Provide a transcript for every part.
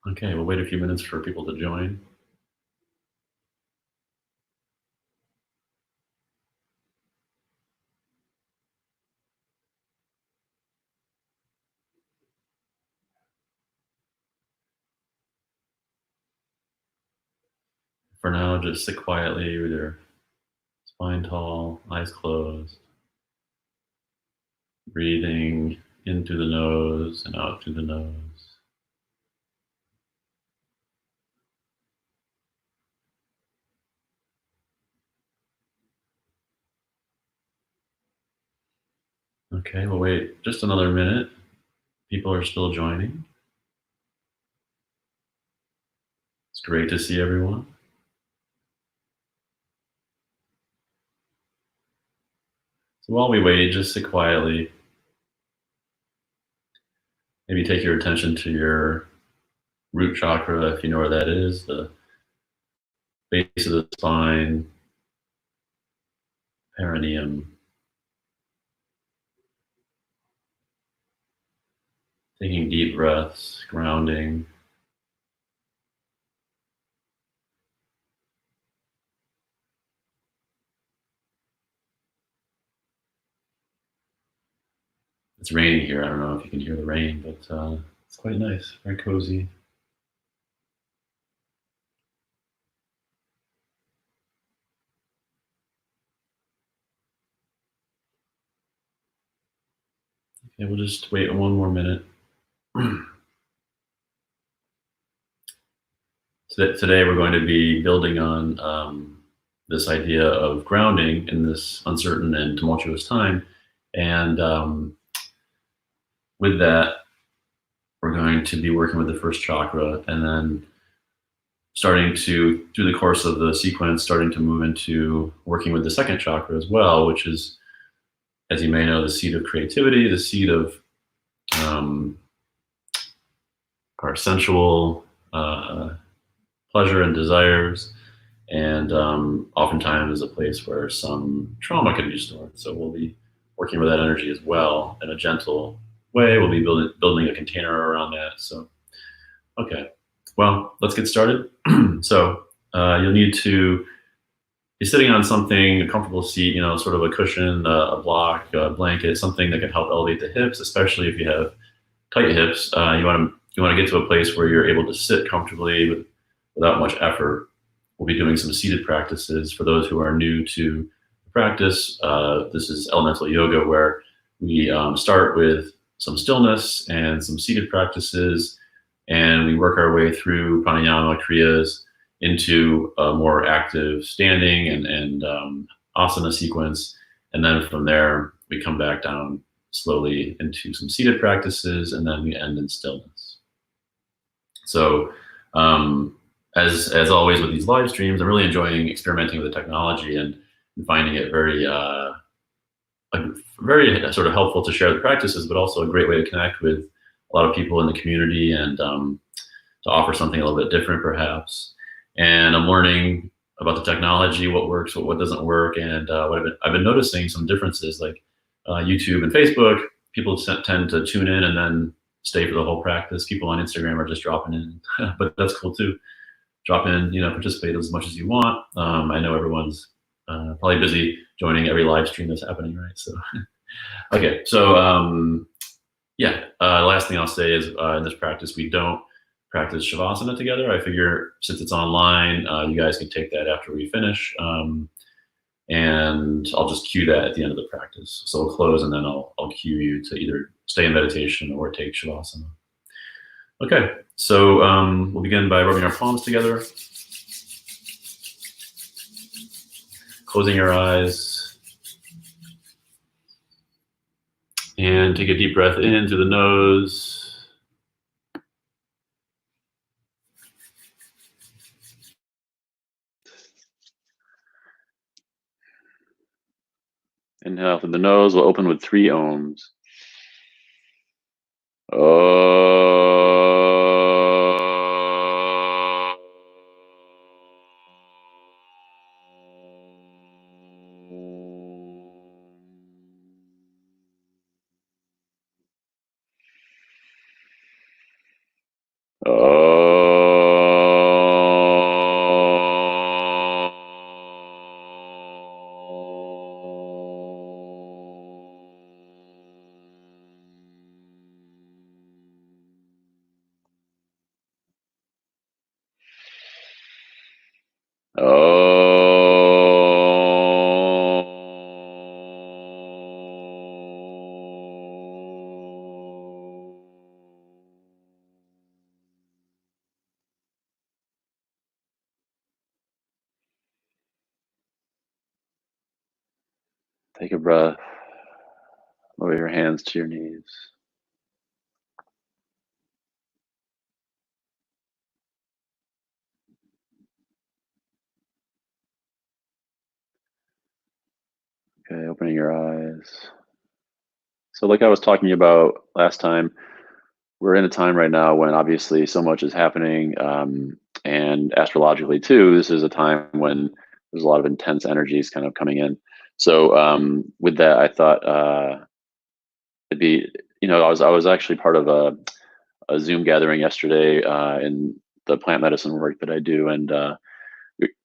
Okay, we'll wait a few minutes for people to join. For now, just sit quietly with your spine tall, eyes closed, breathing in through the nose and out through the nose. Okay, we'll wait just another minute. People are still joining. It's great to see everyone. So while we wait, just sit quietly. Maybe take your attention to your root chakra, if you know where that is, the base of the spine, perineum. Taking deep breaths, grounding. It's raining here. I don't know if you can hear the rain, but it's quite nice, very cozy. Okay, we'll just wait one more minute. Today we're going to be building on this idea of grounding in this uncertain and tumultuous time. And with that, we're going to be working with the first chakra and then starting to, through the course of the sequence, starting to move into working with the second chakra as well, which is, as you may know, the seat of creativity, the seat of um, our sensual pleasure and desires, and oftentimes is a place where some trauma can be stored. So we'll be working with that energy as well in a gentle way. We'll be building a container around that. So, okay, well, let's get started. So you'll need to be sitting on something, a comfortable seat, sort of a cushion, a block, a blanket, something that can help elevate the hips, especially if you have tight hips. You want to get to a place where you're able to sit comfortably without much effort. We'll be doing some seated practices for those who are new to the practice. This is elemental yoga, where we start with some stillness and some seated practices, and we work our way through pranayama kriyas into a more active standing and asana sequence. And then from there, we come back down slowly into some seated practices, and then we end in stillness. So, as always with these live streams, I'm really enjoying experimenting with the technology and finding it very sort of helpful to share the practices, but also a great way to connect with a lot of people in the community and to offer something a little bit different, perhaps. And I'm learning about the technology, what works, what doesn't work, and I've been noticing some differences, like YouTube and Facebook. People tend to tune in and then stay for the whole practice. People on Instagram are just dropping in, but that's cool too. Drop in, participate as much as you want. I know everyone's probably busy joining every live stream that's happening, right? So, okay, so last thing I'll say is in this practice, we don't practice Shavasana together. I figure since it's online, you guys can take that after we finish. And I'll just cue that at the end of the practice. So we'll close and then I'll cue you to either stay in meditation or take Shavasana. Okay, so we'll begin by rubbing our palms together, closing your eyes, and take a deep breath in through the nose. Inhale through the nose. We'll open with 3 ohms. Oh. Take a breath. Lower your hands to your knees. Okay, opening your eyes. So, like I was talking about last time, we're in a time right now when obviously so much is happening, and astrologically too. This is a time when there's a lot of intense energies kind of coming in. So, with that, I thought it'd be, I was actually part of a Zoom gathering yesterday in the plant medicine work that I do, and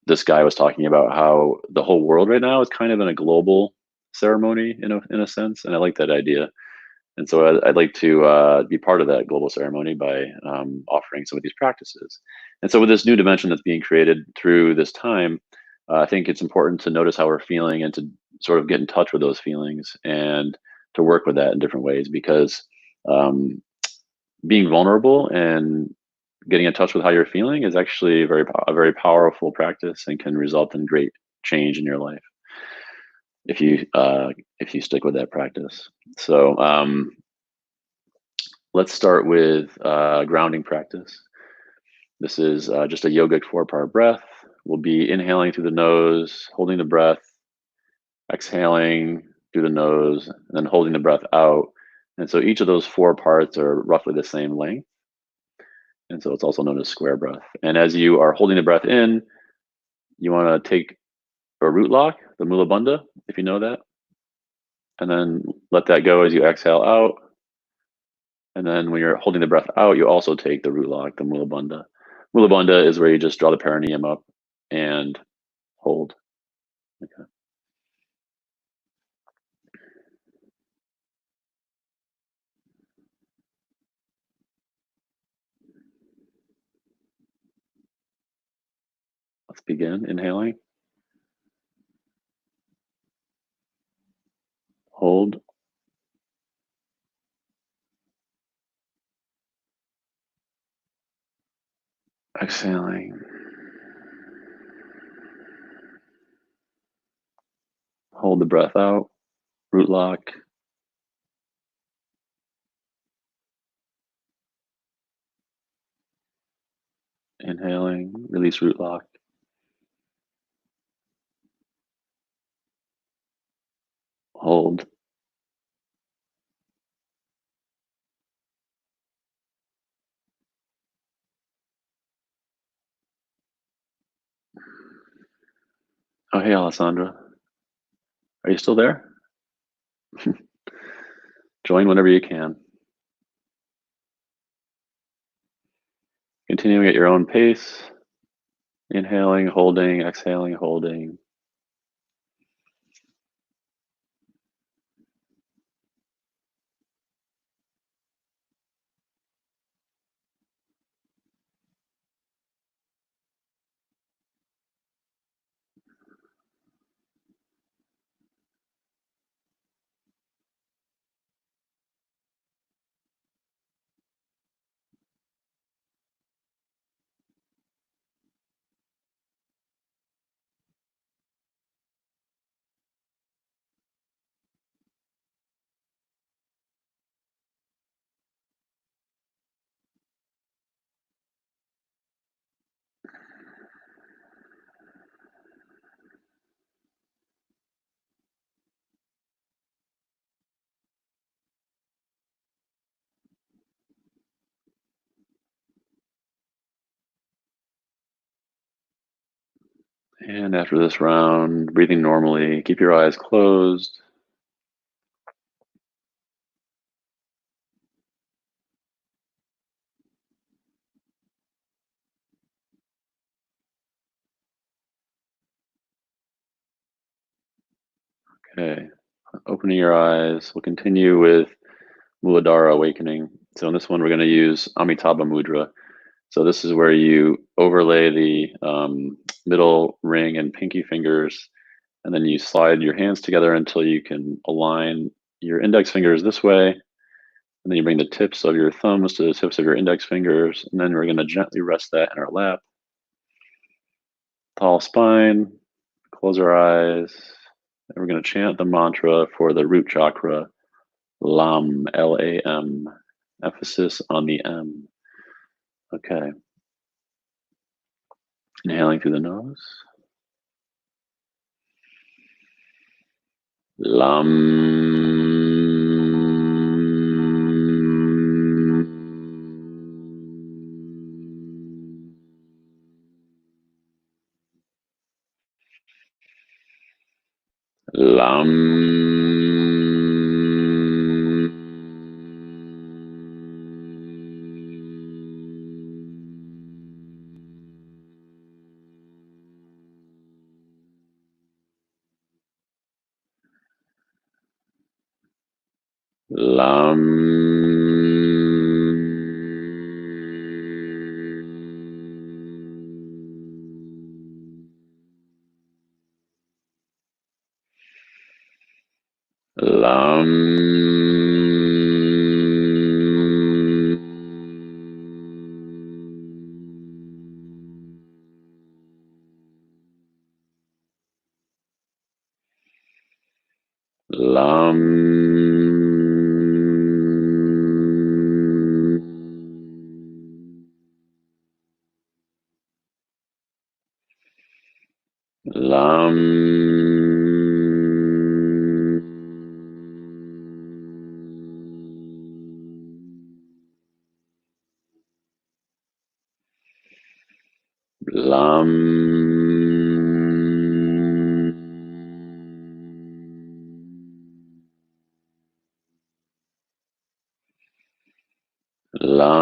this guy was talking about how the whole world right now is kind of in a global ceremony in a sense, and I like that idea. And so I'd like to be part of that global ceremony by offering some of these practices. And so with this new dimension that's being created through this time, I think it's important to notice how we're feeling and to sort of get in touch with those feelings and to work with that in different ways, because um, being vulnerable and getting in touch with how you're feeling is actually a very powerful practice and can result in great change in your life if you stick with that practice. So let's start with grounding practice. This is just a yogic 4-part breath. We'll be inhaling through the nose, holding the breath, exhaling through the nose, and then holding the breath out. And so each of those 4 parts are roughly the same length. And so it's also known as square breath. And as you are holding the breath in, you want to take a root lock, the mula bandha, if you know that, and then let that go as you exhale out. And then when you're holding the breath out, you also take the root lock, the mula bandha. Mula bandha is where you just draw the perineum up and hold. Okay. Let's begin. Inhaling, hold, exhaling, hold the breath out, root lock, inhaling, release root lock, hold. Oh, hey, Alessandra. Are you still there? Join whenever you can. Continuing at your own pace. Inhaling, holding, exhaling, holding. And after this round, breathing normally, keep your eyes closed. Okay, opening your eyes. We'll continue with Muladhara awakening. So in this one, we're going to use Amitabha Mudra. So this is where you overlay the middle ring and pinky fingers, and then you slide your hands together until you can align your index fingers this way. And then you bring the tips of your thumbs to the tips of your index fingers. And then we're going to gently rest that in our lap. Tall spine, close our eyes, And we're going to chant the mantra for the root chakra, LAM, L-A-M, emphasis on the M. Okay. Inhaling through the nose. Lam. Lam. Lam. Lam. Lam. Lam. Lam.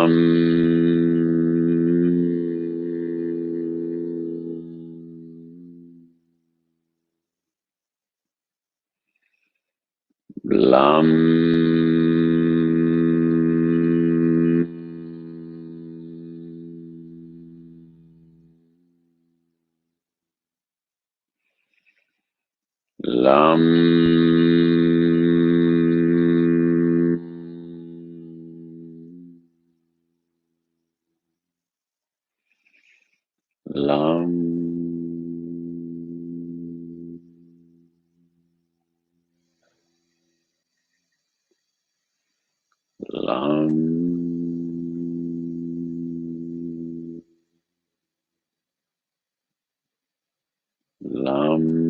Lam. Lam. Lam. Lam. Lam.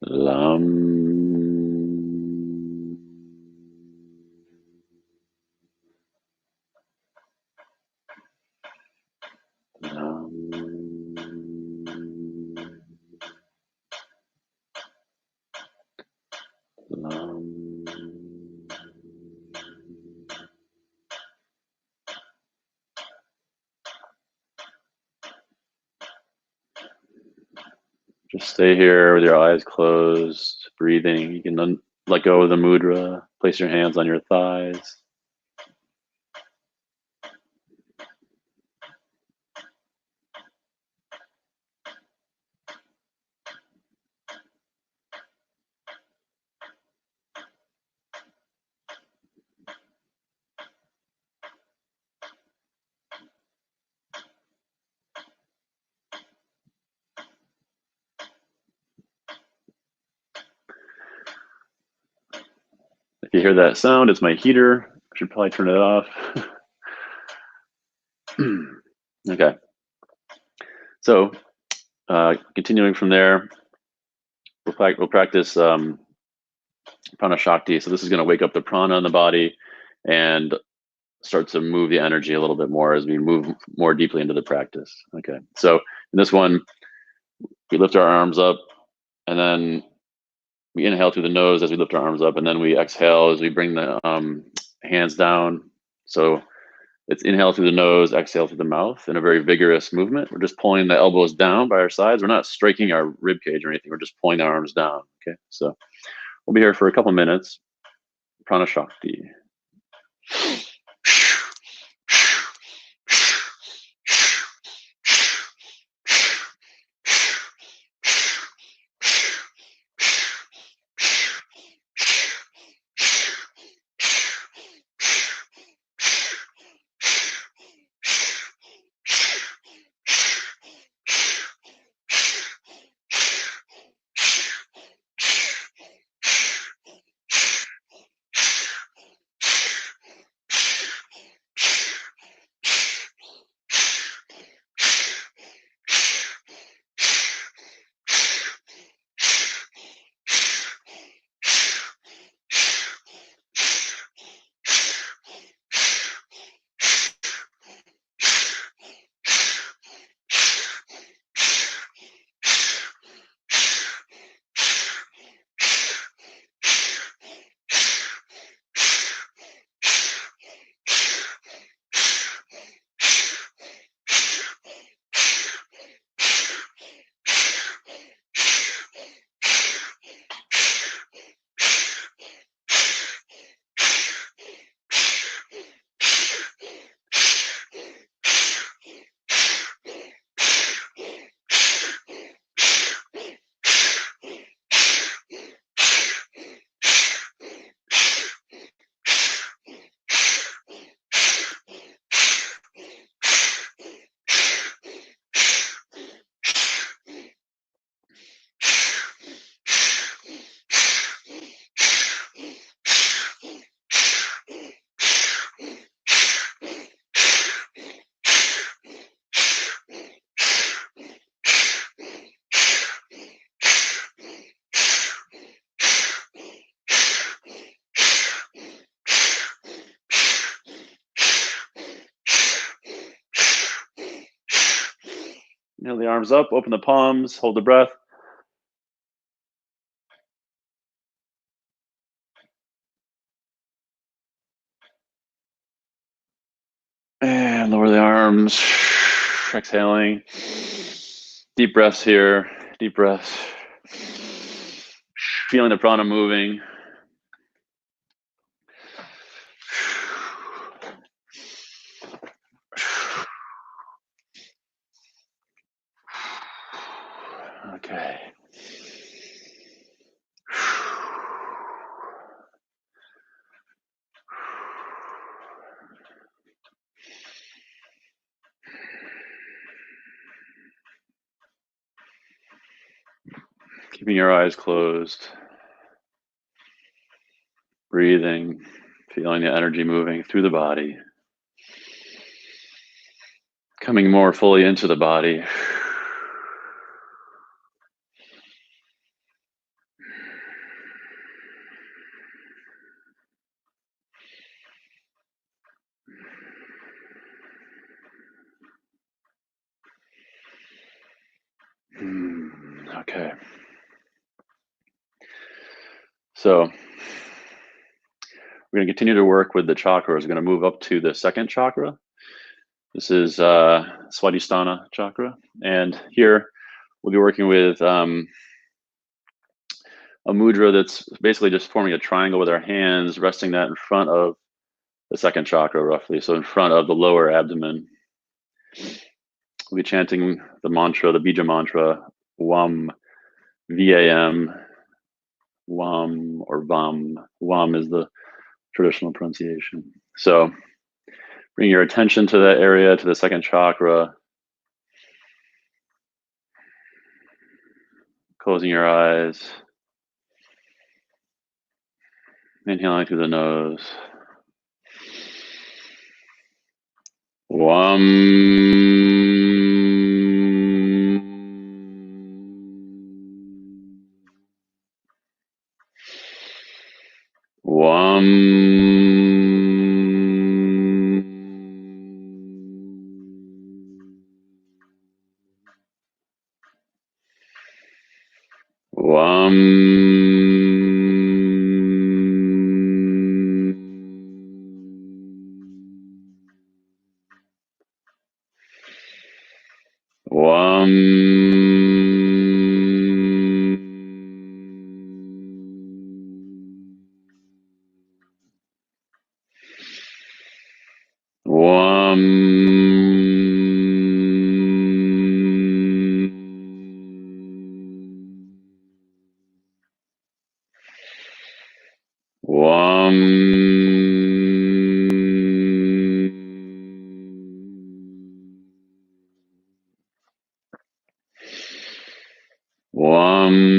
Lam. Lam. Just stay here with your eyes closed, breathing. You can let go of the mudra, place your hands on your thighs. If you hear that sound, it's my heater. I should probably turn it off. Okay. So continuing from there, we'll practice prana shakti. So this is going to wake up the prana in the body and start to move the energy a little bit more as we move more deeply into the practice. Okay. So in this one, we lift our arms up and then we inhale through the nose as we lift our arms up, and then we exhale as we bring the hands down. So it's inhale through the nose, exhale through the mouth in a very vigorous movement. We're just pulling the elbows down by our sides. We're not striking our rib cage or anything. We're just pulling the arms down. Okay, so we'll be here for a couple minutes. Prana Shakti. Inhale the arms up, open the palms, hold the breath. And lower the arms, exhaling. Deep breaths here, deep breaths. Feeling the prana moving. Okay. Keeping your eyes closed. Breathing, feeling the energy moving through the body. Coming more fully into the body. Okay. So we're going to continue to work with the chakras. We're going to move up to the second chakra. This is Swadhisthana chakra. And here we'll be working with a mudra that's basically just forming a triangle with our hands, resting that in front of the second chakra roughly. So in front of the lower abdomen. We'll be chanting the mantra, the bija mantra, WAM, VAM, WAM or VAM. WAM is the traditional pronunciation. So bring your attention to that area, to the second chakra. Closing your eyes. Inhaling through the nose. Wam. Wam. Wam. Wam. Wam. Wam. Wam. Wam.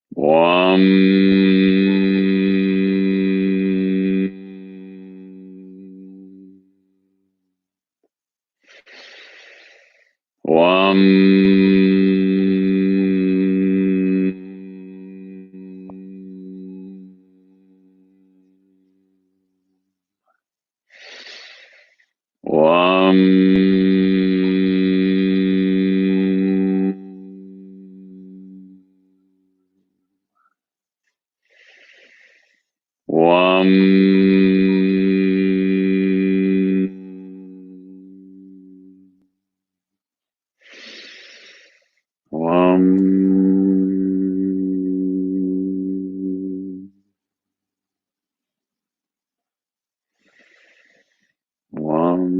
Wam. Wam. Wam. Wam. Wam.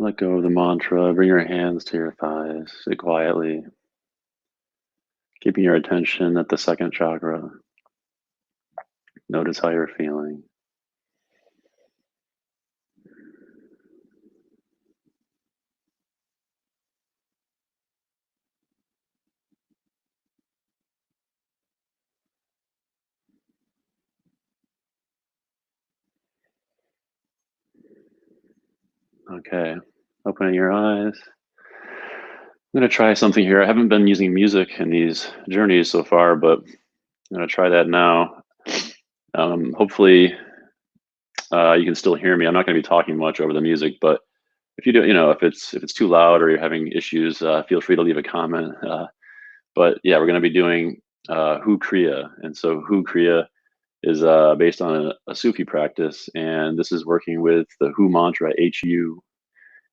Let go of the mantra. Bring your hands to your thighs. Sit quietly, keeping your attention at the second chakra. Notice how you're feeling. Okay, opening your eyes. I'm going to try something here. I haven't been using music in these journeys so far, but I'm going to try that now. Hopefully, you can still hear me. I'm not going to be talking much over the music, but if you do, if it's too loud or you're having issues, feel free to leave a comment. But yeah, we're going to be doing Hu Kriya, and so Hu Kriya is based on a Sufi practice, and this is working with the Hu mantra, HU.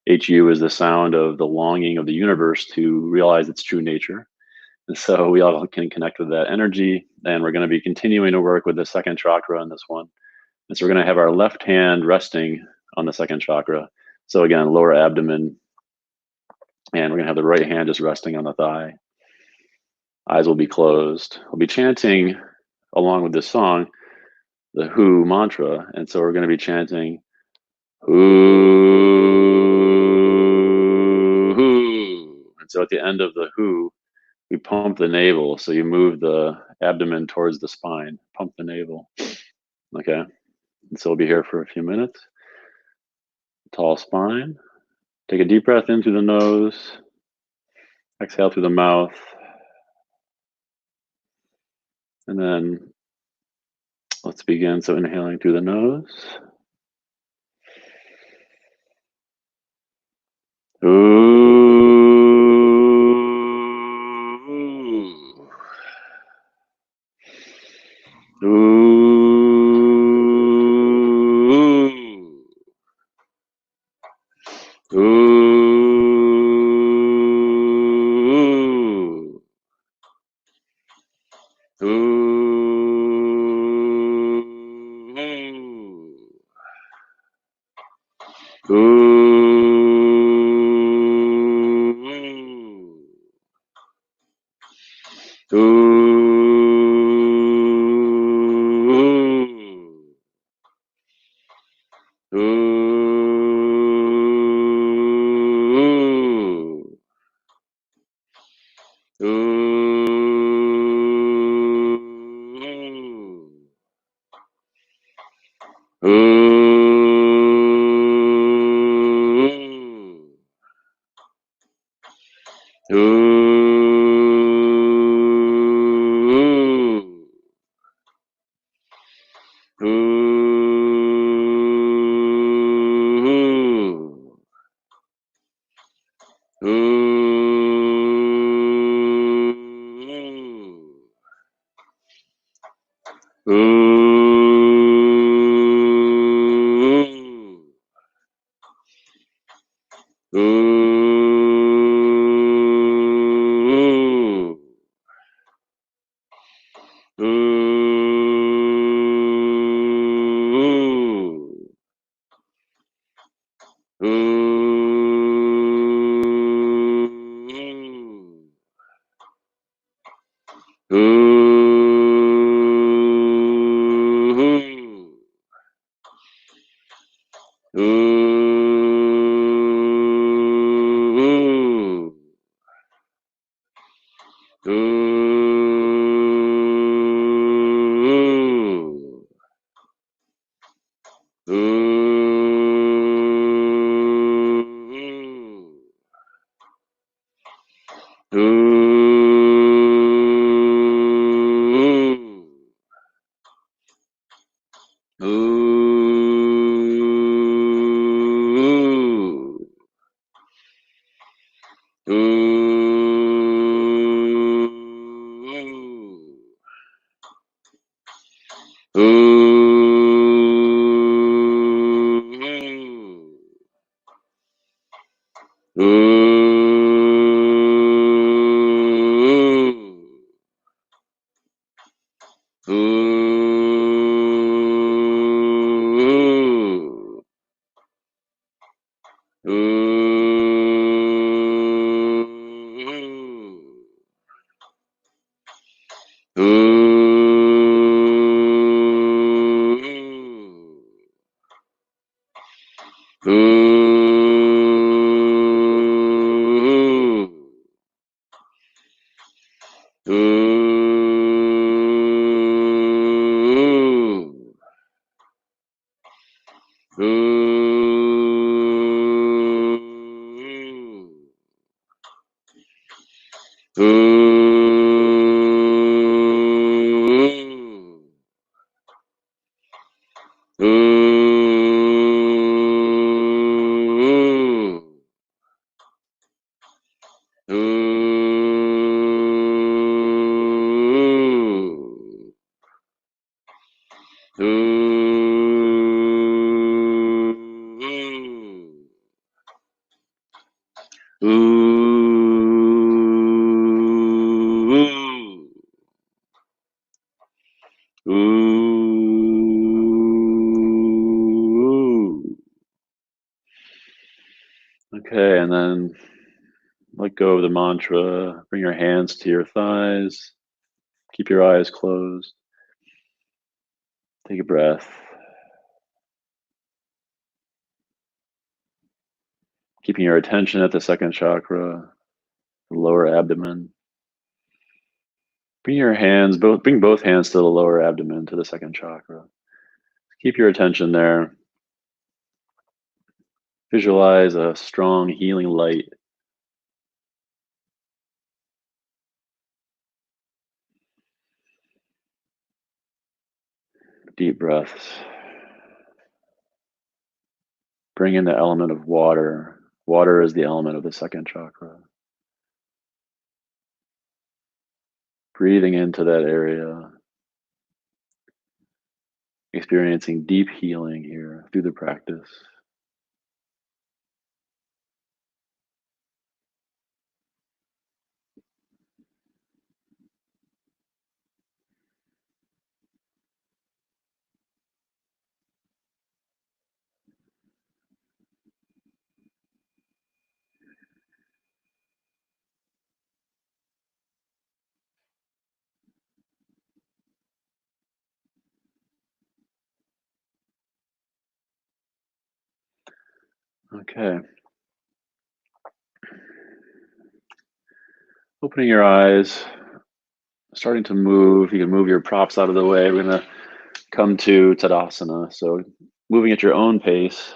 HU is the sound of the longing of the universe to realize its true nature. And so we all can connect with that energy. And we're going to be continuing to work with the second chakra on this one. And so we're going to have our left hand resting on the second chakra. So again, lower abdomen. And we're going to have the right hand just resting on the thigh. Eyes will be closed. We'll be chanting along with this song, the Hu mantra. And so we're going to be chanting Hu, Hu. And so at the end of the Hu, we pump the navel. So you move the abdomen towards the spine, pump the navel. Okay. And so we'll be here for a few minutes. Tall spine. Take a deep breath in through the nose. Exhale through the mouth. And then let's begin. So inhaling through the nose. Ooh. Ooh. Ooh. Ooh. Ooh. Okay, and then let go of the mantra. Bring your hands to your thighs. Keep your eyes closed. Take a breath. Keeping your attention at the second chakra, the lower abdomen. Bring both hands to the lower abdomen, to the second chakra. Keep your attention there. Visualize a strong healing light. Deep breaths. Bring in the element of water. Water is the element of the second chakra. Breathing into that area. Experiencing deep healing here through the practice. Okay. Opening your eyes, starting to move. You can move your props out of the way. We're going to come to Tadasana. So moving at your own pace.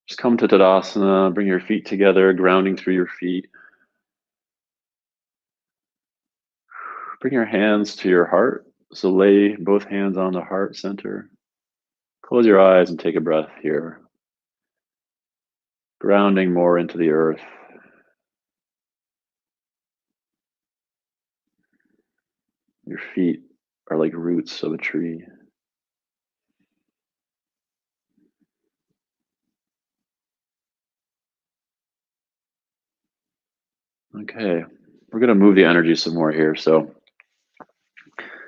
Just come to Tadasana. Bring your feet together, grounding through your feet. Bring your hands to your heart. So lay both hands on the heart center. Close your eyes and take a breath here. Grounding more into the earth. Your feet are like roots of a tree. Okay, we're going to move the energy some more here. So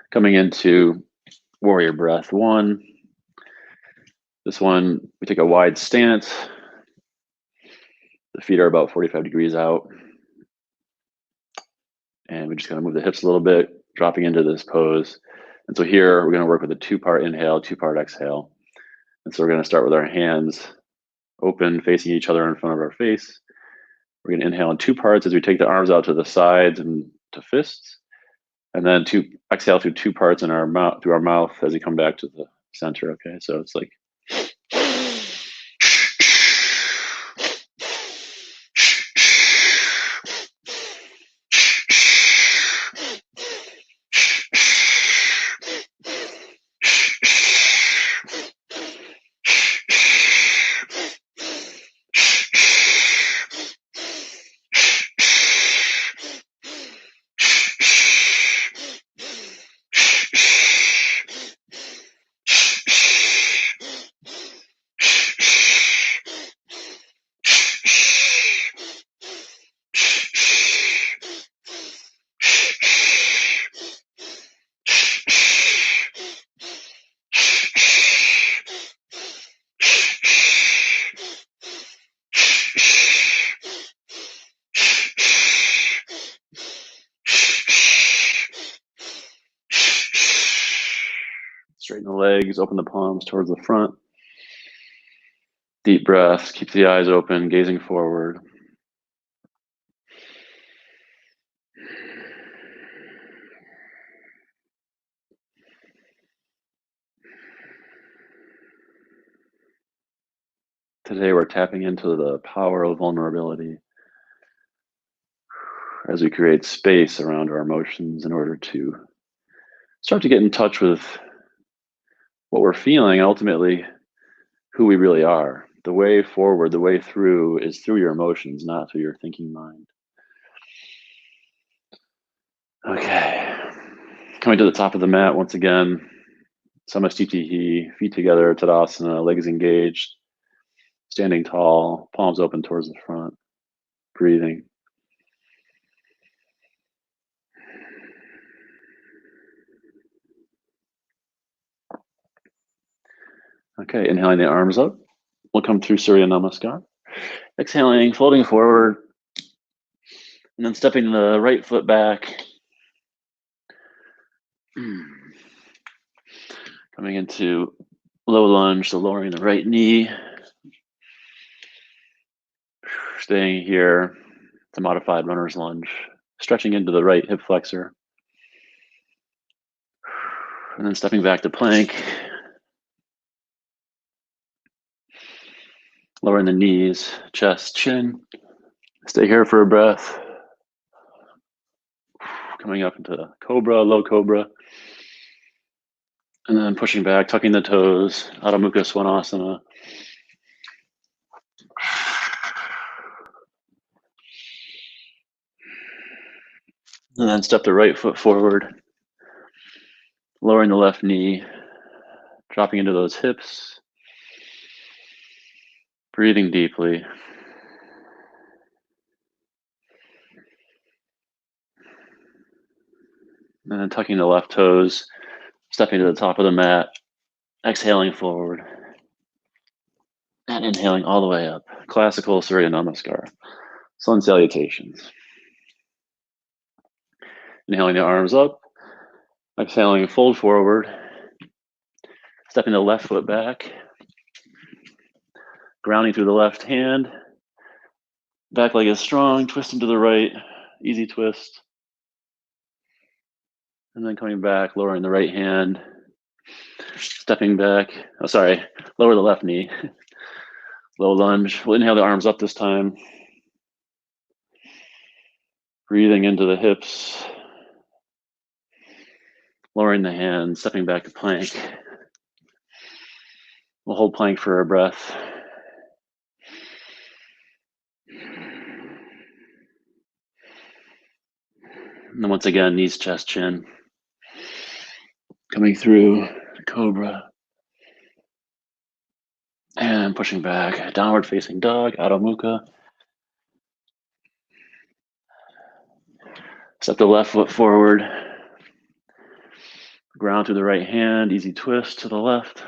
coming into warrior breath 1. This one, we take a wide stance. The feet are about 45 degrees out. And we just kind of move the hips a little bit, dropping into this pose. And so here we're going to work with a 2-part inhale, 2-part exhale. And so we're going to start with our hands open, facing each other in front of our face. We're going to inhale in 2 parts as we take the arms out to the sides and to fists. And then exhale through 2 parts in our mouth, through our mouth, as we come back to the center. Okay, so it's like Straighten the legs, open the palms towards the front. Deep breaths, keep the eyes open, gazing forward. Today we're tapping into the power of vulnerability as we create space around our emotions in order to start to get in touch with what we're feeling and ultimately who we really are. The way forward, the way through is through your emotions, not through your thinking mind. Okay. Coming to the top of the mat once again. Samastitihi, feet together, Tadasana, legs engaged. Standing tall, palms open towards the front. Breathing. Okay, inhaling the arms up. We'll come through Surya Namaskar. Exhaling, folding forward. And then stepping the right foot back. Coming into low lunge, so lowering the right knee. Staying here. It's a modified runner's lunge. Stretching into the right hip flexor. And then stepping back to plank. Lowering the knees, chest, chin. Stay here for a breath. Coming up into cobra, low cobra. And then pushing back, tucking the toes, Adho Mukha Svanasana. And then step the right foot forward, lowering the left knee, dropping into those hips, breathing deeply. And then tucking the left toes, stepping to the top of the mat, exhaling forward, and inhaling all the way up. Classical Surya Namaskar, sun salutations. Inhaling the arms up, exhaling, fold forward, stepping the left foot back, grounding through the left hand, back leg is strong, twisting to the right, easy twist. And then coming back, lowering the right hand, stepping back. Oh, sorry, lower the left knee. Low lunge. We'll inhale the arms up this time. Breathing into the hips. Lowering the hands, stepping back to plank. We'll hold plank for a breath. And then once again, knees, chest, chin. Coming through cobra. And pushing back, downward facing dog, Adho Mukha. Step the left foot forward. Ground through the right hand, easy twist to the left.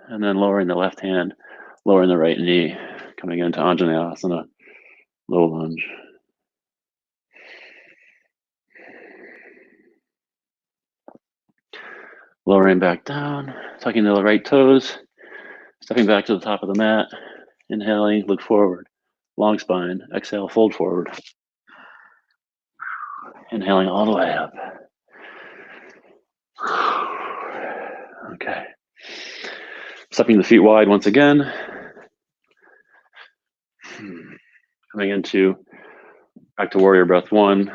And then lowering the left hand, lowering the right knee, coming into Anjaneyasana, low lunge. Lowering back down, tucking the right toes, stepping back to the top of the mat, inhaling, look forward, long spine, exhale, fold forward. Inhaling all the way up. Okay. Stepping the feet wide once again. Coming into back to warrior breath 1.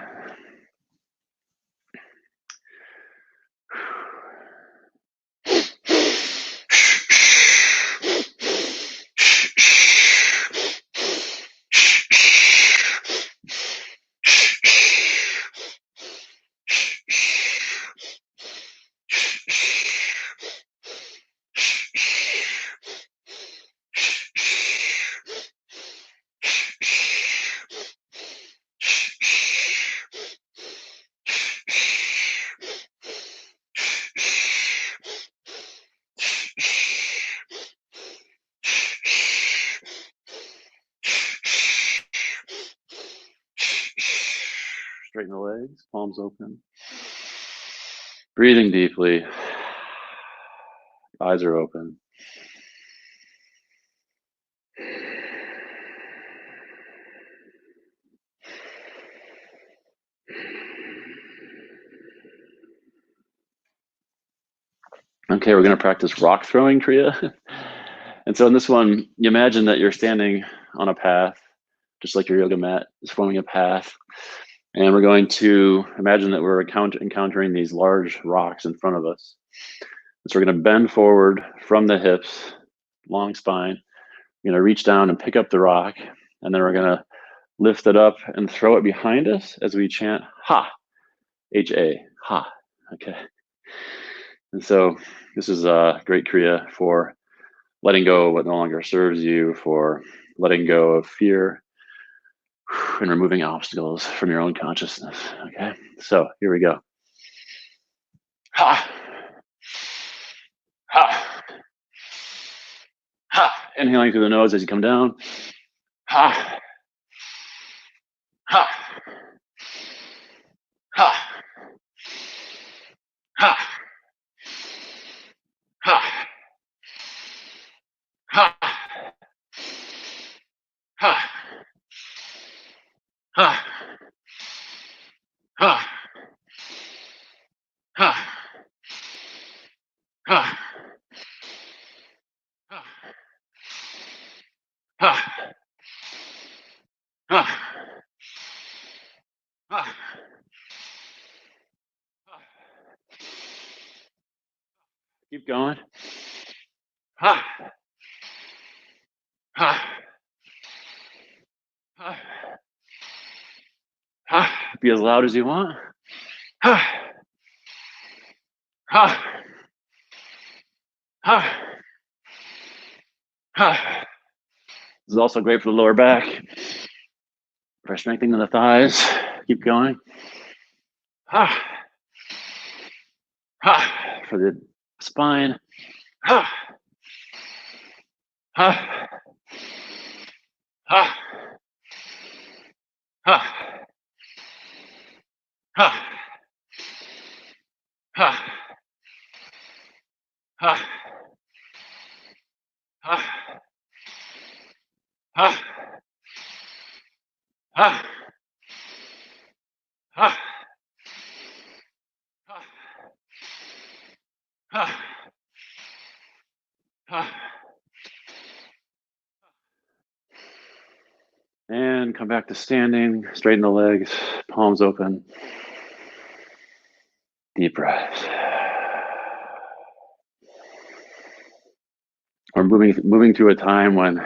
Straighten the legs, palms open. Breathing deeply. Eyes are open. Okay, we're going to practice rock throwing Kriya. And so in this one, you imagine that you're standing on a path, just like your yoga mat is forming a path. And we're going to imagine that we're encountering these large rocks in front of us. So we're going to bend forward from the hips, long spine. We're going to reach down and pick up the rock. And then we're going to lift it up and throw it behind us as we chant ha, H-A, ha. Okay. And so this is a great Kriya for letting go of what no longer serves you, for letting go of fear, and removing obstacles from your own consciousness. Okay, so here we go. Ha, ha, ha. Inhaling through the nose as you come down. Ha, ha, ha, ha, ha, ha, ha, ha, ha, ha, ha, ha, ha, ha. Keep going. Ha, ha, ha, ha. Be as loud as you want. Ha, ha, ha, ha. This is also great for the lower back, for strengthening the thighs. Keep going. Ha, ha, for the spine. Ha, ha, ha, ha, ha, ha, ha, ha, ha, ha, ha, ha, ha. And come back to standing, straighten the legs, palms open. Deep breaths. We're moving through a time when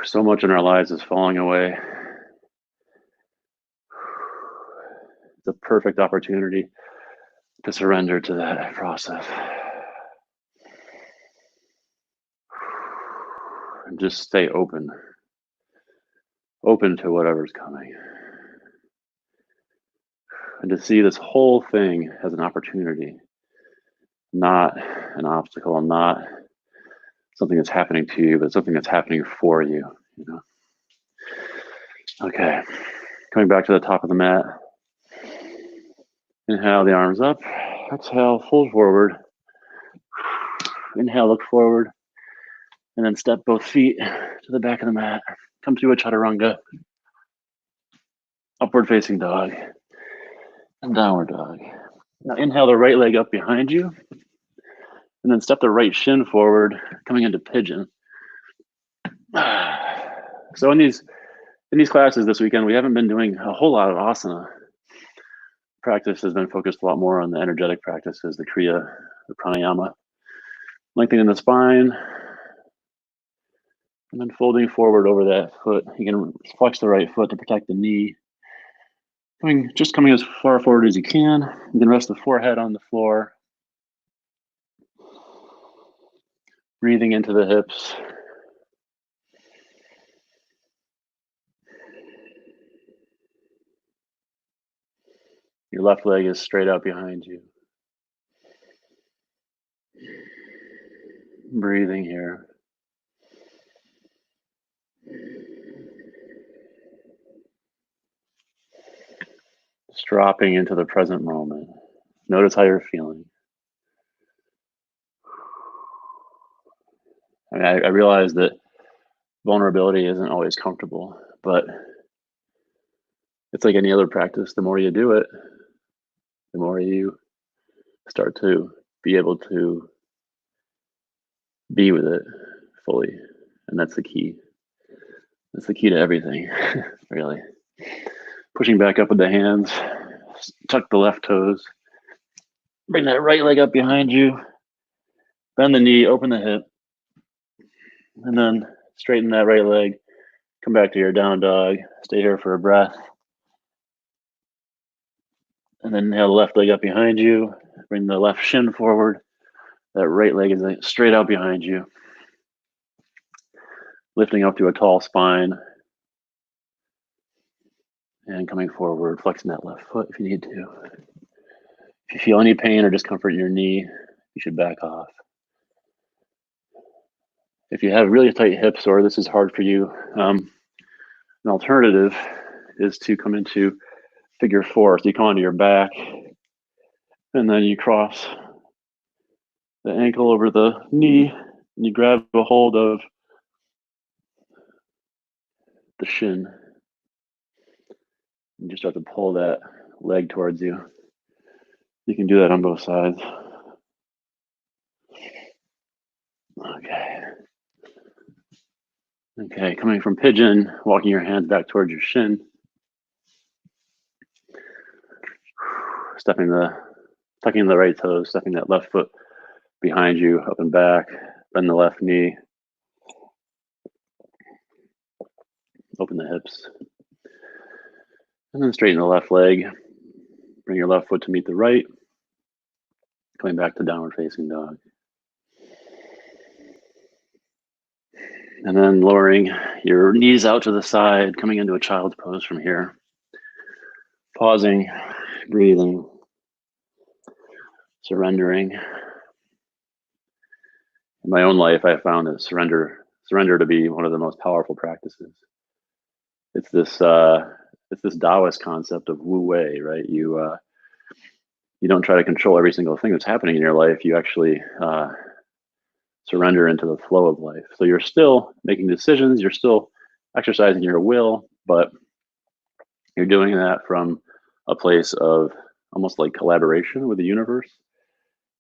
so much in our lives is falling away. It's a perfect opportunity to surrender to that process. And just stay open to whatever's coming. And to see this whole thing as an opportunity, not an obstacle, not something that's happening to you, but something that's happening for you, you know. Okay, coming back to the top of the mat. Inhale the arms up. Exhale, fold forward. Inhale, look forward. And then step both feet to the back of the mat. Come through a chaturanga. Upward facing dog. And downward dog. Now inhale the right leg up behind you. And then step the right shin forward, coming into pigeon. So in these classes this weekend, we haven't been doing a whole lot of asana. Practice has been focused a lot more on the energetic practices, the kriya, the pranayama. Lengthening the spine, and then folding forward over that foot. You can flex the right foot to protect the knee. Just coming as far forward as you can. You can rest the forehead on the floor. Breathing into the hips. Your left leg is straight out behind you. Breathing here. Just dropping into the present moment. Notice how you're feeling. I mean, I realize that vulnerability isn't always comfortable, but it's like any other practice. The more you do it, the more you start to be able to be with it fully. And that's the key. That's the key to everything, really. Pushing back up with the hands, tuck the left toes, bring that right leg up behind you, bend the knee, open the hip, and then straighten that right leg. Come back to your down dog. Stay here for a breath. And then inhale the left leg up behind you. Bring the left shin forward. That right leg is straight out behind you. Lifting up to a tall spine. And coming forward, flexing that left foot if you need to. If you feel any pain or discomfort in your knee, you should back off. If you have really tight hips or this is hard for you, an alternative is to come into figure four. So you come onto your back and then you cross the ankle over the knee and you grab a hold of the shin. And you start to pull that leg towards you. You can do that on both sides. Okay. Okay, coming from pigeon, walking your hands back towards your shin. Tucking the right toes, stepping that left foot behind you, up and back, bend the left knee. Open the hips. And then straighten the left leg. Bring your left foot to meet the right. Coming back to downward facing dog. And then lowering your knees out to the side, coming into a child's pose from here. Pausing, breathing, surrendering. In my own life, I found that surrender to be one of the most powerful practices. It's this Taoist concept of Wu Wei, right? You don't try to control every single thing that's happening in your life. You actually surrender into the flow of life. So you're still making decisions, you're still exercising your will, but you're doing that from a place of almost like collaboration with the universe.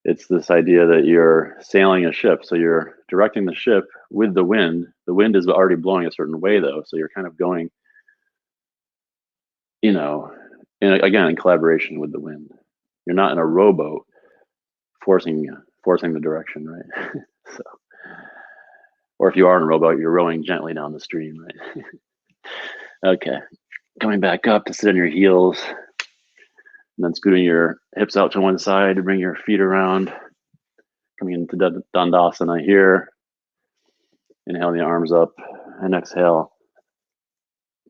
It's this idea that you're sailing a ship. So you're directing the ship with the wind. The wind is already blowing a certain way though. So you're kind of going, in collaboration with the wind. You're not in a rowboat forcing the direction, right? So, or if you are in a rowboat, you're rowing gently down the stream, right? Okay, coming back up to sit on your heels, and then scooting your hips out to one side to bring your feet around. Coming into Dandasana here. Inhaling the arms up, and exhale.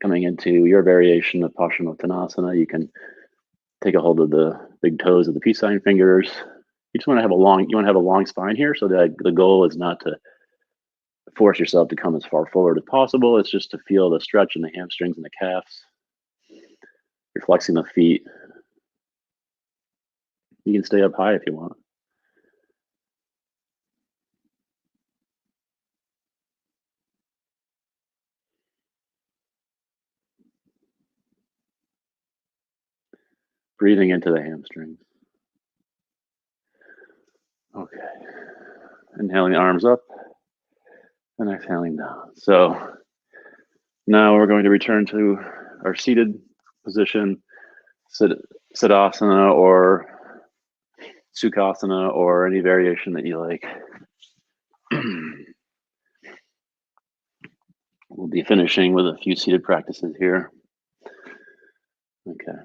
Coming into your variation of Paschimottanasana, you can take a hold of the big toes of the peace sign fingers. You want to have a long spine here, so that the goal is not to force yourself to come as far forward as possible. It's just to feel the stretch in the hamstrings and the calves. You're flexing the feet. You can stay up high if you want. Breathing into the hamstrings. Okay. Inhaling the arms up and exhaling down. So now we're going to return to our seated position, Siddhasana or Sukhasana or any variation that you like. We'll be finishing with a few seated practices here. Okay.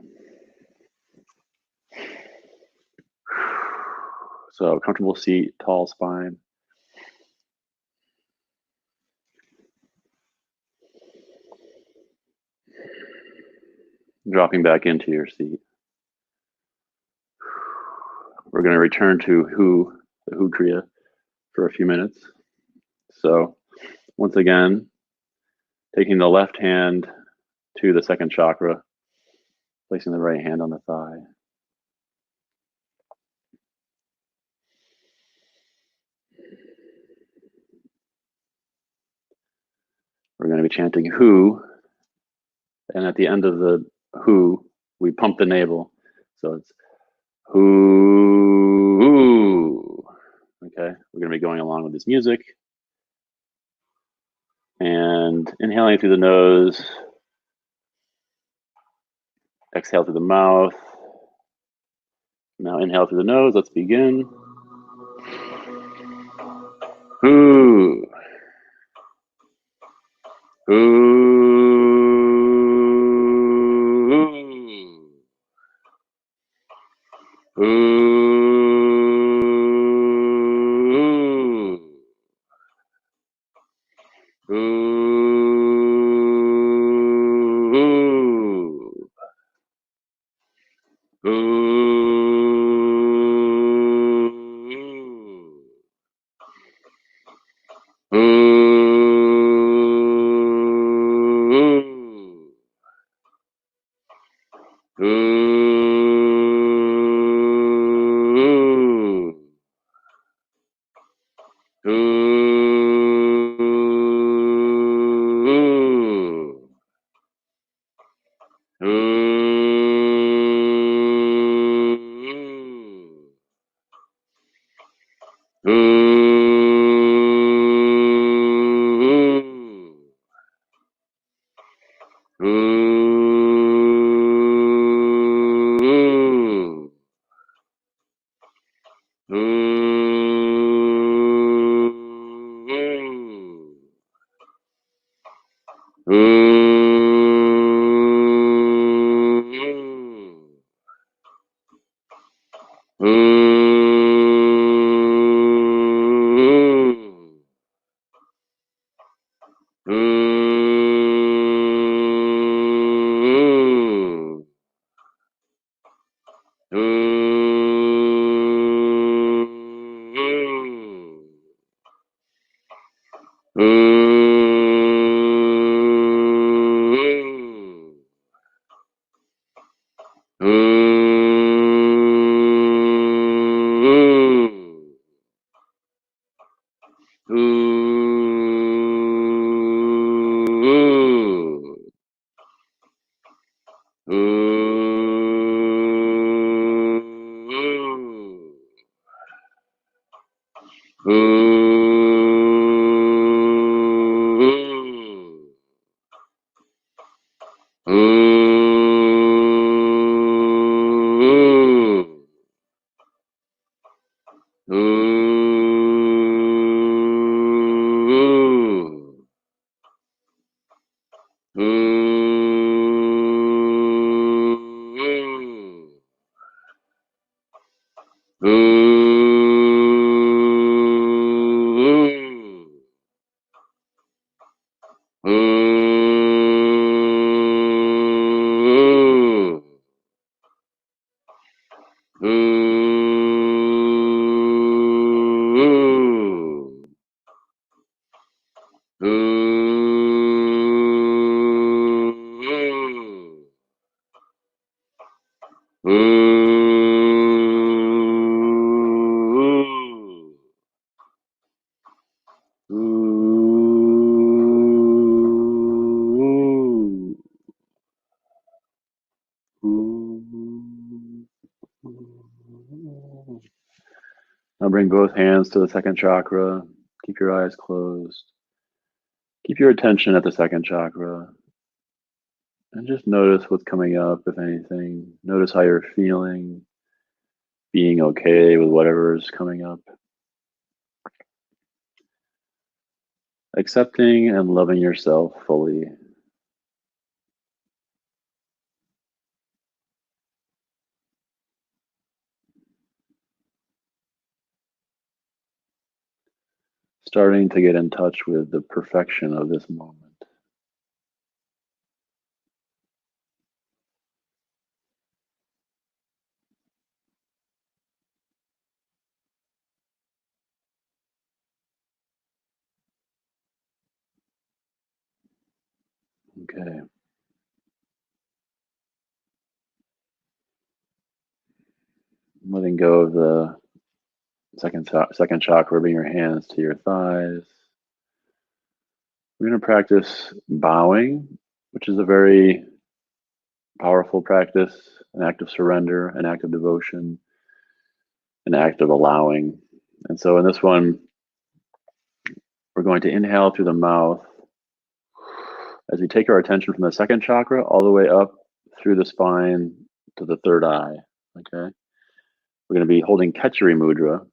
So comfortable seat, tall spine. Dropping back into your seat. We're going to return to the Hu Kriya for a few minutes. So once again, taking the left hand to the second chakra, Placing the right hand on the thigh. We're going to be chanting who, and at the end of the who, we pump the navel. So it's who. Okay, we're going to be going along with this music. And inhaling through the nose, exhale through the mouth. Now inhale through the nose. Let's begin. Who. Now bring both hands to the second chakra. Keep your eyes closed. Keep your attention at the second chakra. And just notice what's coming up, if anything. Notice how you're feeling, being okay with whatever is coming up. Accepting and loving yourself fully. Starting to get in touch with the perfection of this moment. Okay. letting go of the second chakra, bring your hands to your thighs. We're going to practice bowing, which is a very powerful practice, an act of surrender, an act of devotion, an act of allowing. And so in this one, we're going to inhale through the mouth as we take our attention from the second chakra all the way up through the spine to the third eye. Okay. We're going to be holding Ketchari Mudra.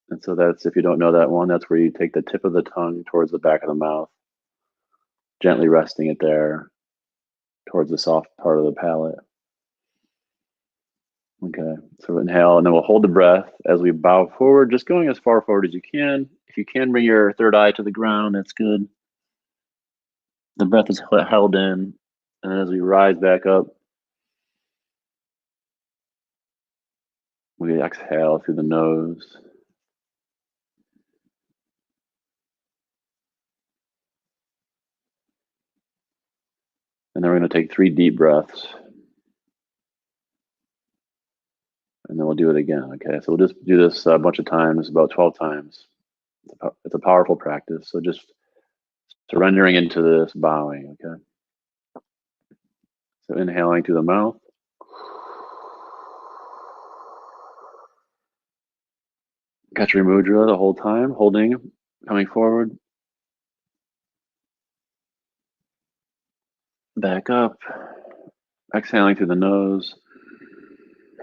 And so that's, if you don't know that one, that's where you take the tip of the tongue towards the back of the mouth, gently resting it there towards the soft part of the palate. Okay, so inhale, and then we'll hold the breath as we bow forward, just going as far forward as you can. If you can bring your third eye to the ground, that's good. The breath is held in, and as we rise back up, we exhale through the nose. And then we're going to take 3 deep breaths. And then we'll do it again, okay? So we'll just do this a bunch of times, about 12 times. It's a powerful practice, so just surrendering into this bowing, okay? So inhaling through the mouth. Ketchari Mudra the whole time, holding, coming forward. Back up. Exhaling through the nose,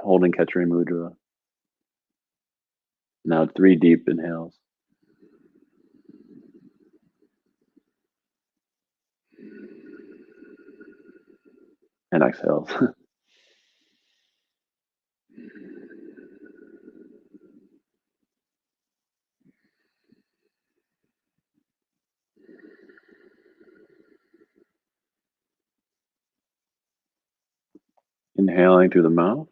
holding Ketchari Mudra. Now 3 deep inhales. And exhales. Inhaling through the mouth.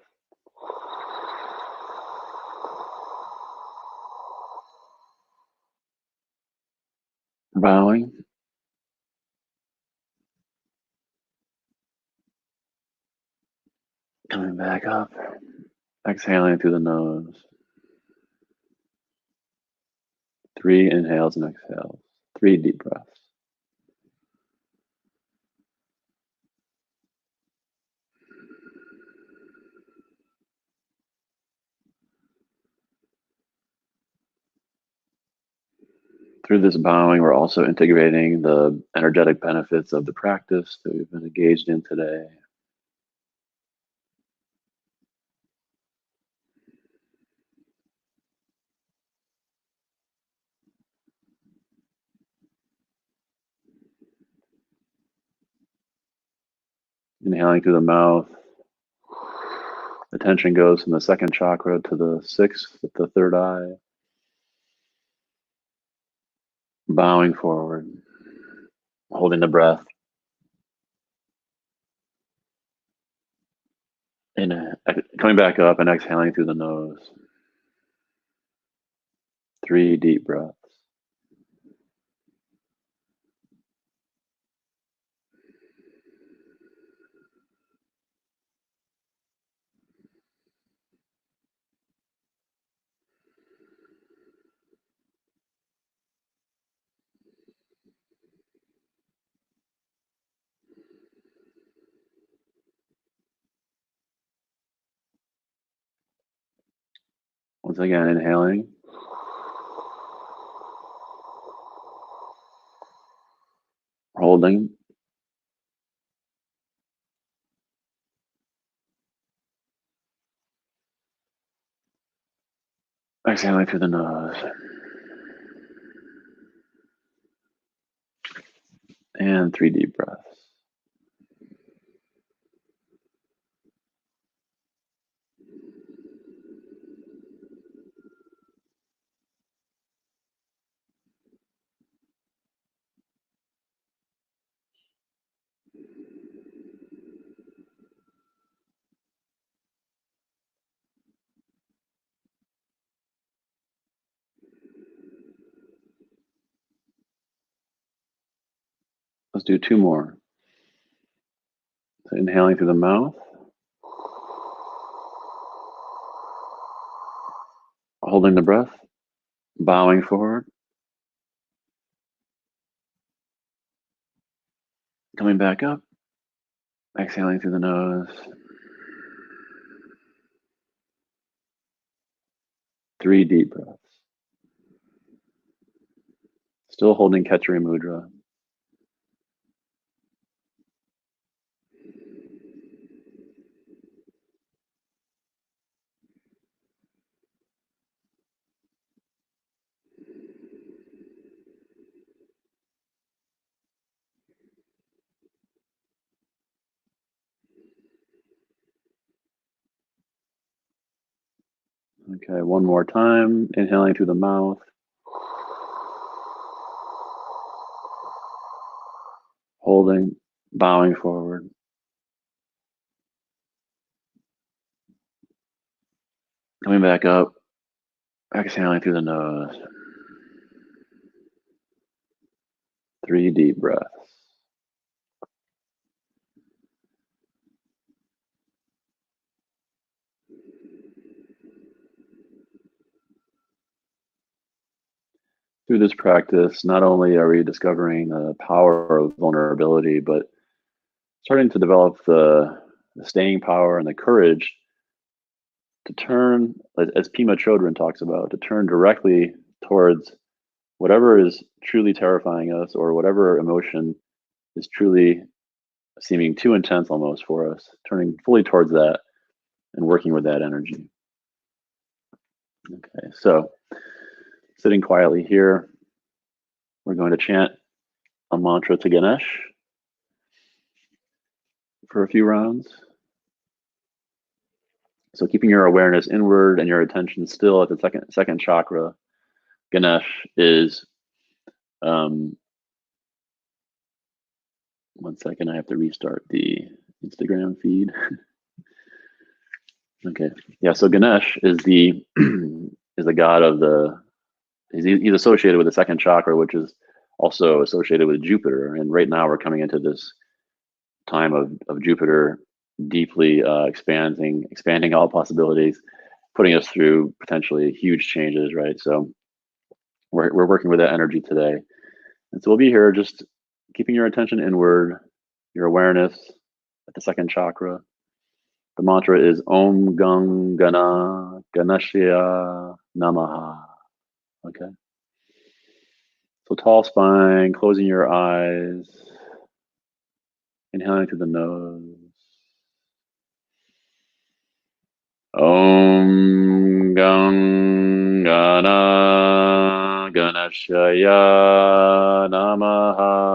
Bowing. Coming back up. Exhaling through the nose. 3 inhales and exhales. 3 deep breaths. Through this bowing, we're also integrating the energetic benefits of the practice that we've been engaged in today. Inhaling through the mouth. The tension goes from the second chakra to the 6th at the third eye. Bowing forward. Holding the breath. And coming back up and exhaling through the nose. 3 deep breaths. Once again, inhaling. Holding. Exhaling through the nose. And 3 deep breaths. Let's do 2 more. So inhaling through the mouth. Holding the breath, bowing forward, coming back up, exhaling through the nose. 3 deep breaths. Still holding Khetri Mudra. Okay, one more time. Inhaling through the mouth. Holding, bowing forward. Coming back up, exhaling through the nose. 3 deep breaths. Through this practice, not only are we discovering the power of vulnerability, but starting to develop the staying power and the courage to turn, as Pima Chodron talks about, to turn directly towards whatever is truly terrifying us or whatever emotion is truly seeming too intense almost for us, turning fully towards that and working with that energy. Okay, so sitting quietly here, we're going to chant a mantra to Ganesh for a few rounds. So keeping your awareness inward and your attention still at the second chakra. Ganesh is, one second, I have to restart the Instagram feed. Okay, yeah, so Ganesh is the is the god of the, he's associated with the second chakra, which is also associated with Jupiter. And right now we're coming into this time of Jupiter deeply expanding all possibilities, putting us through potentially huge changes, right? So we're working with that energy today. And so we'll be here just keeping your attention inward, your awareness at the second chakra. The mantra is Om Gang Gana Ganashya Namaha. Okay. So tall spine, closing your eyes, inhaling through the nose. Om Gang Gana Ganashaya Namaha.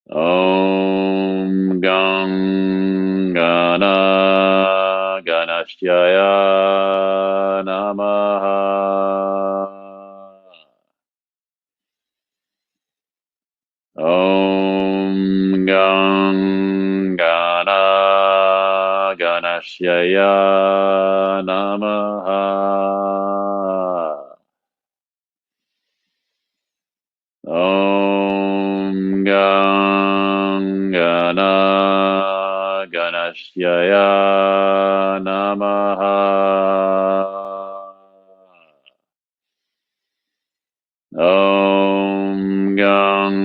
Om Gang Gana Ganashaya Namaha. Om Gang Gana Ganashaya Namaha. Om Gang Gana Ganashaya Namaha. Om Gang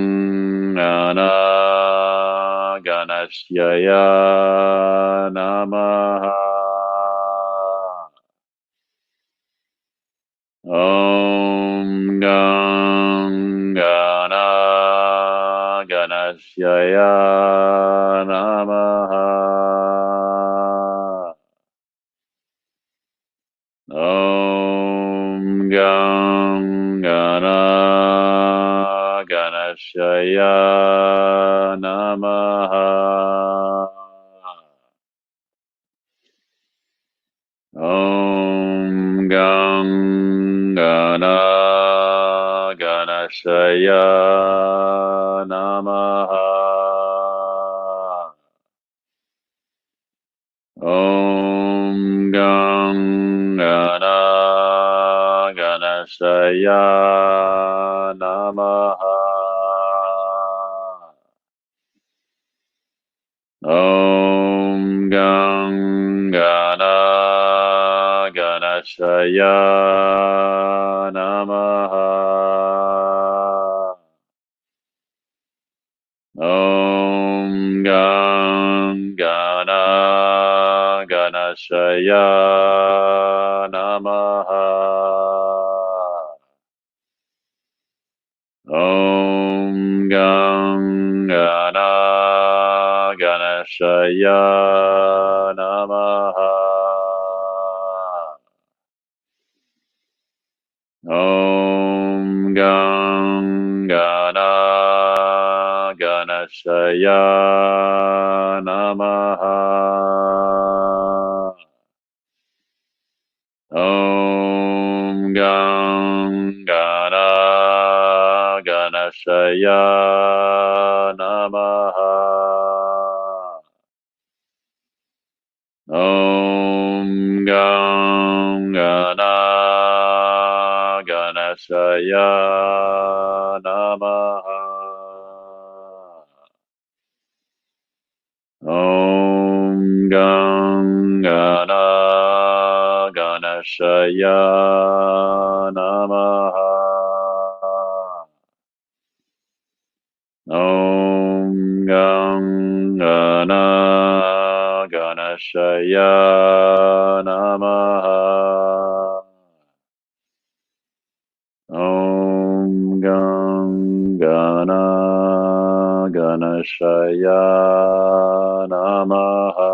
Gana Ganashaya Namaha. Om Gang Gana Ganashaya Namaha. Om Gang Gana Ganashaya Namaha. Om Gang Gana Ganashaya Namaha. Om Gang Gana Ganashaya Namaha. Om Gang Ganashaya Namaha. Om Gana Ganashaya Namaha. Om Gana Ganashaya Namaha. Om Gana Ganashaya Namaha. Om Gana Ganashaya Namaha. Om Gana Ganashaya Namaha. Om Gana Ganashaya Namaha. Om Gana Ganashaya Namaha. Om Gana Ganashaya Namaha.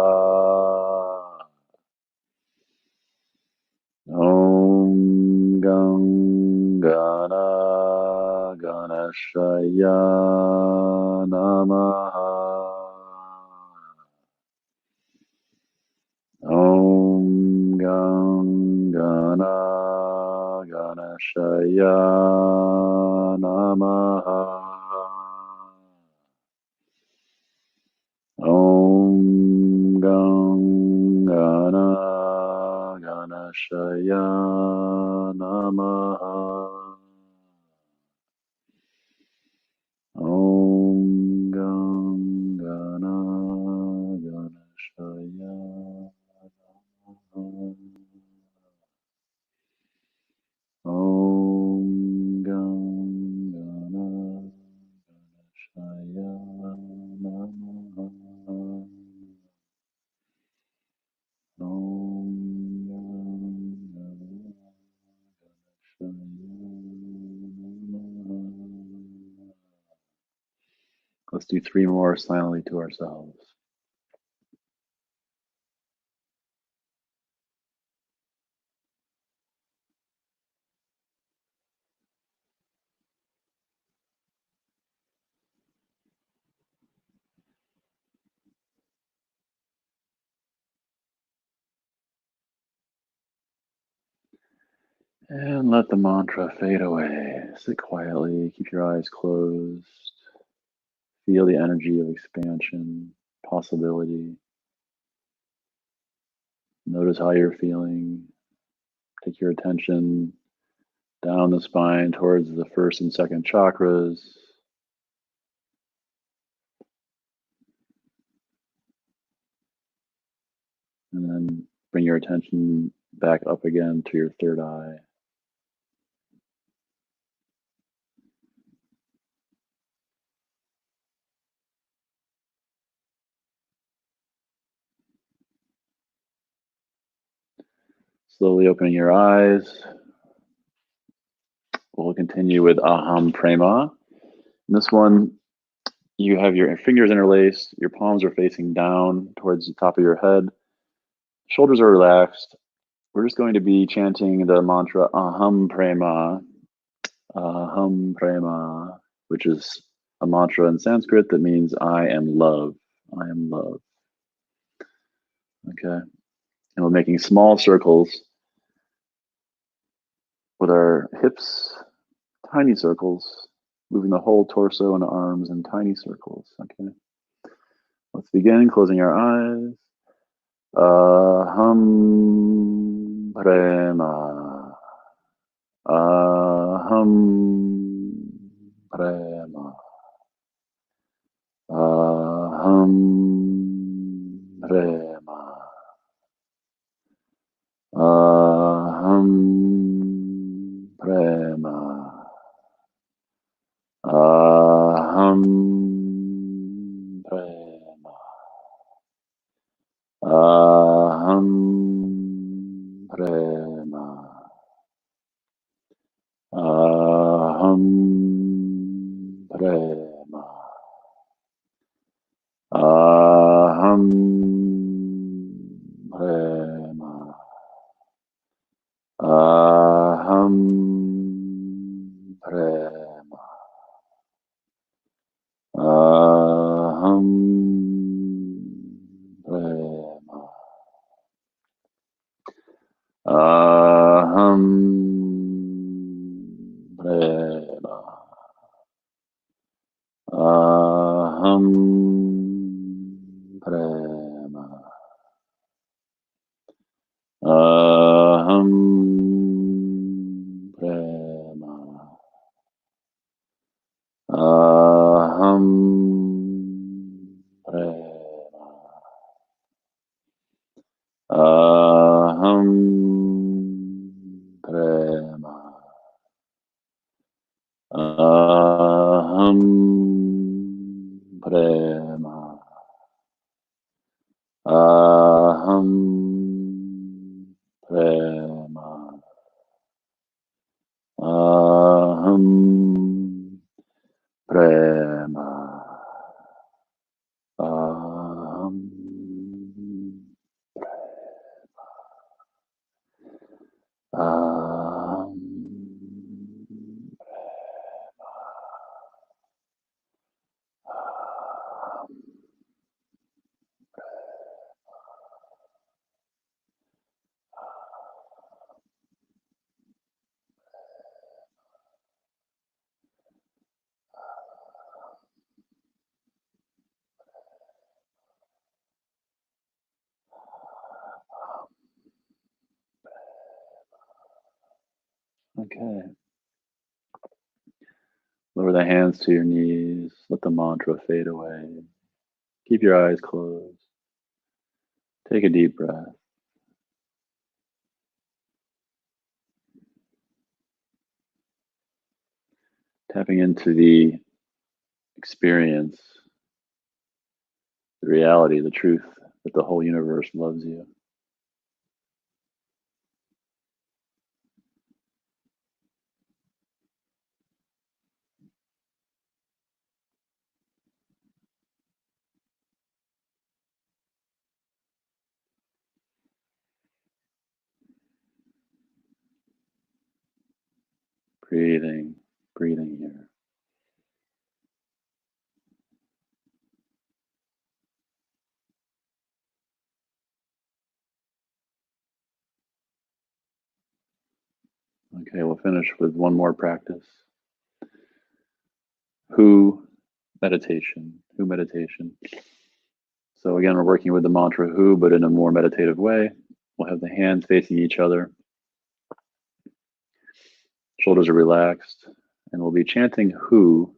Om Gana Ganashaya Namaha. Om Gana Ganashaya Namaha. Om Gana Ganashaya Namaha. Om Gana Ganashaya Namaha. Om Gana Ganashaya Namaha. Om Let's do 3 more silently to ourselves. And let the mantra fade away. Sit quietly, keep your eyes closed. Feel the energy of expansion, possibility. Notice how you're feeling. Take your attention down the spine towards the first and second chakras. And then bring your attention back up again to your third eye. Slowly opening your eyes. We'll continue with Aham Prema. In this one, you have your fingers interlaced, your palms are facing down towards the top of your head, shoulders are relaxed. We're just going to be chanting the mantra Aham Prema, which is a mantra in Sanskrit that means I am love. I am love. Okay. And we're making small circles with our hips, tiny circles, moving the whole torso and arms in tiny circles. Okay. Let's begin closing our eyes. Aham Prema. Aham Prema. Aham Prema. Aham Aham prema. Aham prema. Aham prema. Aham prema. Aham prema. Aham prema. Aham prema. Aham prema. Aham prema. Aham prema. Aham prema. Aham prema. Aham prema. Aham aham Okay. Lower the hands to your knees. Let the mantra fade away. Keep your eyes closed. Take a deep breath. Tapping into the experience, the reality, the truth that the whole universe loves you. Breathing, breathing here. Okay, we'll finish with one more practice. Who meditation. Who meditation. So again, we're working with the mantra who, but in a more meditative way. We'll have the hands facing each other. Shoulders are relaxed. And we'll be chanting who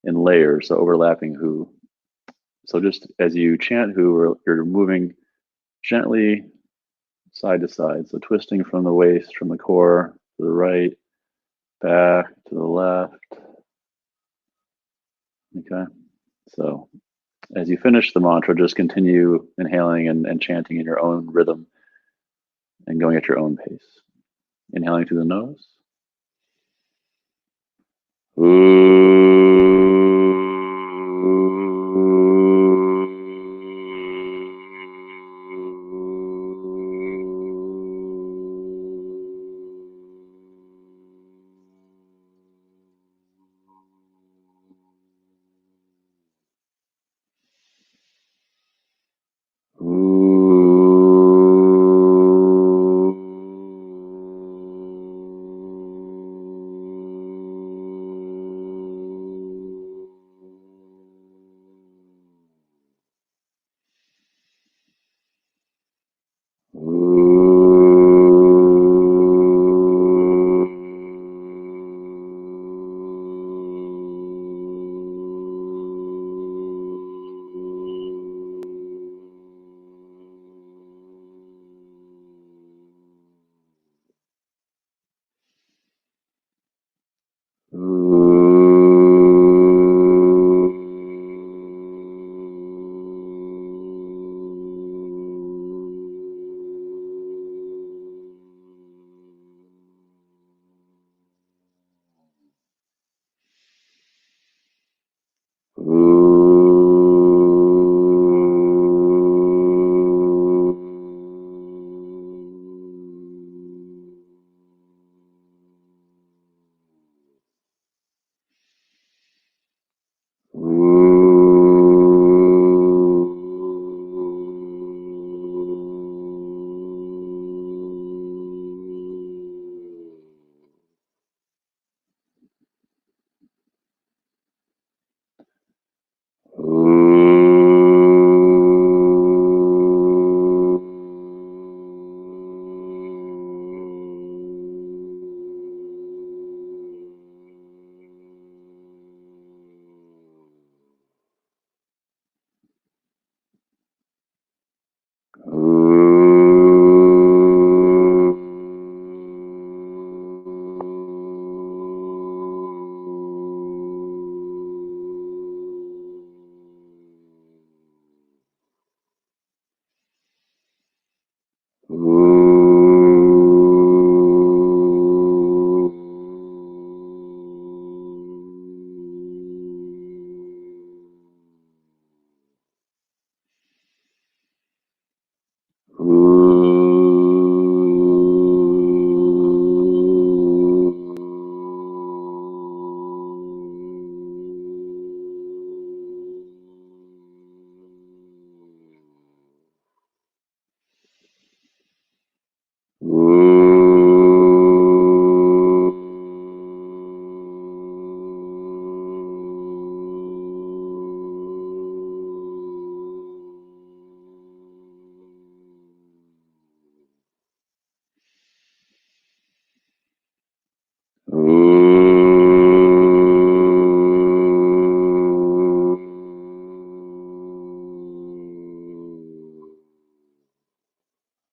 in layers, so overlapping who. So just as you chant who, you're moving gently side to side. So twisting from the waist, from the core to the right, back to the left. Okay. So as you finish the mantra, just continue inhaling and chanting in your own rhythm and going at your own pace. Inhaling through the nose.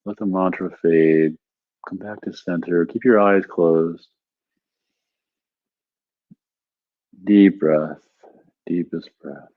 Let the mantra fade. Come back to center. Keep your eyes closed. Deep breath, deepest breath.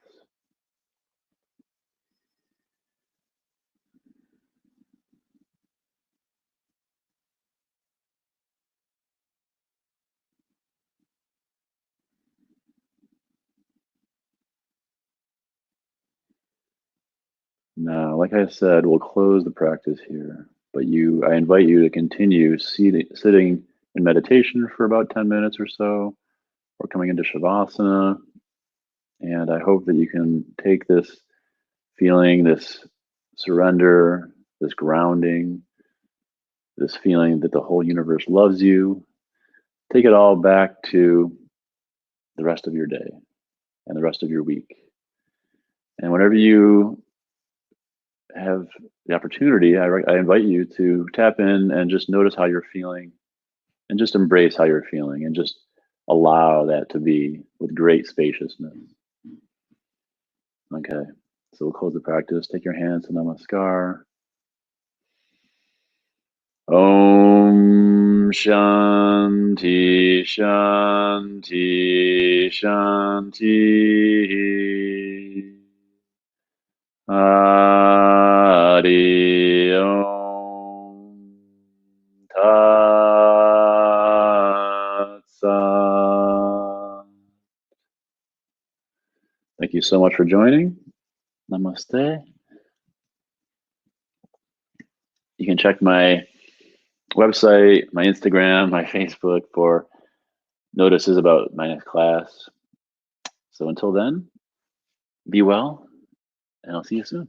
Now, like I said, we'll close the practice here, but I invite you to continue sitting in meditation for about 10 minutes or so, or coming into Shavasana. And I hope that you can take this feeling, this surrender, this grounding, this feeling that the whole universe loves you, take it all back to the rest of your day and the rest of your week. And whenever you have the opportunity, I invite you to tap in and just notice how you're feeling and just embrace how you're feeling and just allow that to be with great spaciousness. Okay, so we'll close the practice. Take your hands to Namaskar. Om Shanti Shanti Shanti. Hari Om Tat Sat. Thank you so much for joining. Namaste. You can check my website, my Instagram, my Facebook for notices about my next class. So until then, be well, and I'll see you soon.